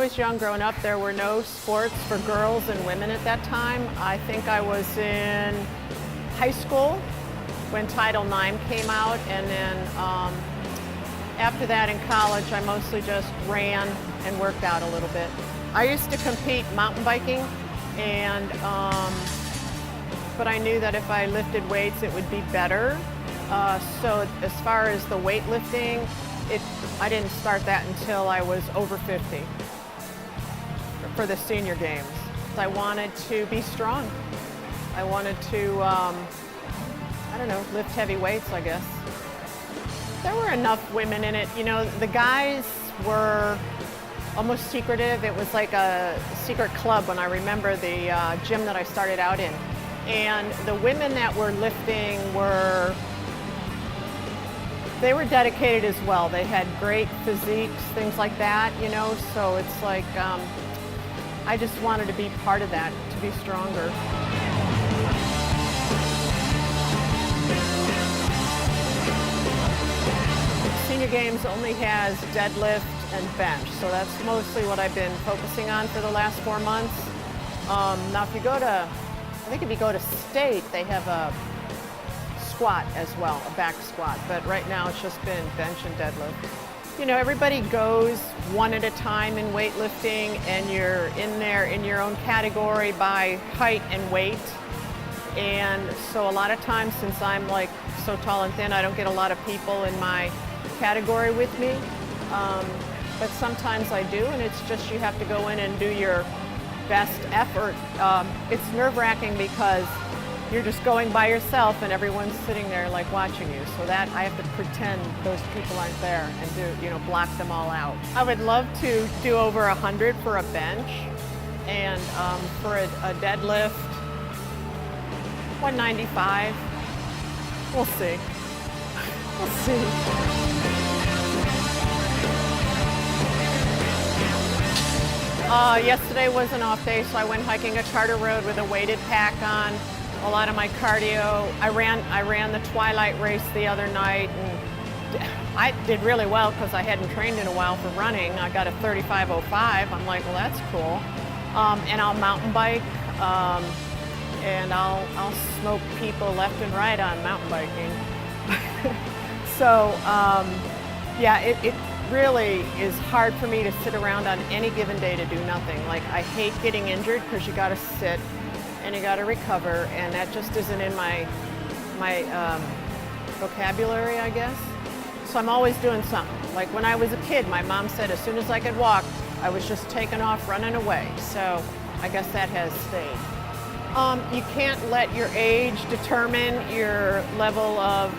was young growing up, there were no sports for girls and women at that time. I think I was in high school when Title IX came out, and then after that in college, I mostly just ran and worked out a little bit. I used to compete mountain biking, and but I knew that if I lifted weights, it would be better. So as far as the weightlifting, I didn't start that until I was over 50 for the senior games. I wanted to be strong. I wanted to, I don't know, lift heavy weights, I guess. There were enough women in it. You know, the guys were almost secretive. It was like a secret club when I remember the gym that I started out in. And the women that were lifting they were dedicated as well. They had great physiques, things like that, you know, so it's like, I just wanted to be part of that, to be stronger. Senior Games only has deadlift and bench, so that's mostly what I've been focusing on for the last 4 months. Now if you go to, I think if you go to state, they have a squat as well, a back squat, but right now it's just been bench and deadlift. You know, everybody goes one at a time in weightlifting, and you're in there in your own category by height and weight. And so a lot of times, since I'm like so tall and thin, I don't get a lot of people in my category with me. But sometimes I do, and it's just you have to go in and do your best effort. It's nerve-wracking because you're just going by yourself and everyone's sitting there like watching you. So that I have to pretend those people aren't there and do, you know, block them all out. I would love to do over 100 for a bench, and for a deadlift, 195. We'll see. We'll see. Yesterday was an off day, so I went hiking a charter road with a weighted pack on. A lot of my cardio. I ran the Twilight race the other night, and I did really well because I hadn't trained in a while for running. I got a 35:05. I'm like, well, that's cool. And I'll mountain bike, and I'll smoke people left and right on mountain biking. So yeah, it really is hard for me to sit around on any given day to do nothing. Like, I hate getting injured because you got to sit and you got to recover, and that just isn't in my vocabulary, I guess. So I'm always doing something. Like when I was a kid, my mom said as soon as I could walk, I was just taking off running away. So I guess that has stayed. You can't let your age determine your level of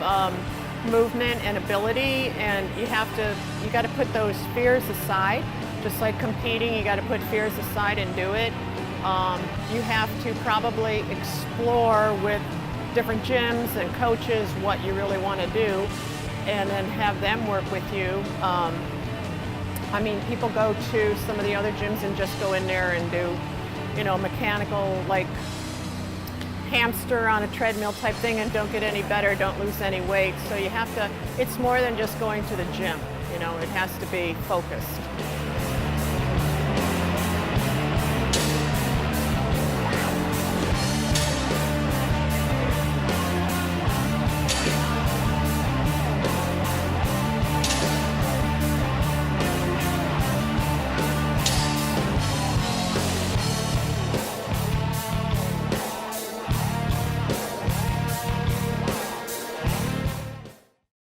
movement and ability, and you got to put those fears aside. Just like competing, you got to put fears aside and do it. You have to probably explore with different gyms and coaches what you really want to do, and then have them work with you. I mean, people go to some of the other gyms and just go in there and do, you know, mechanical, like hamster on a treadmill type thing, and don't get any better, don't lose any weight. So you have to, it's more than just going to the gym, you know, it has to be focused.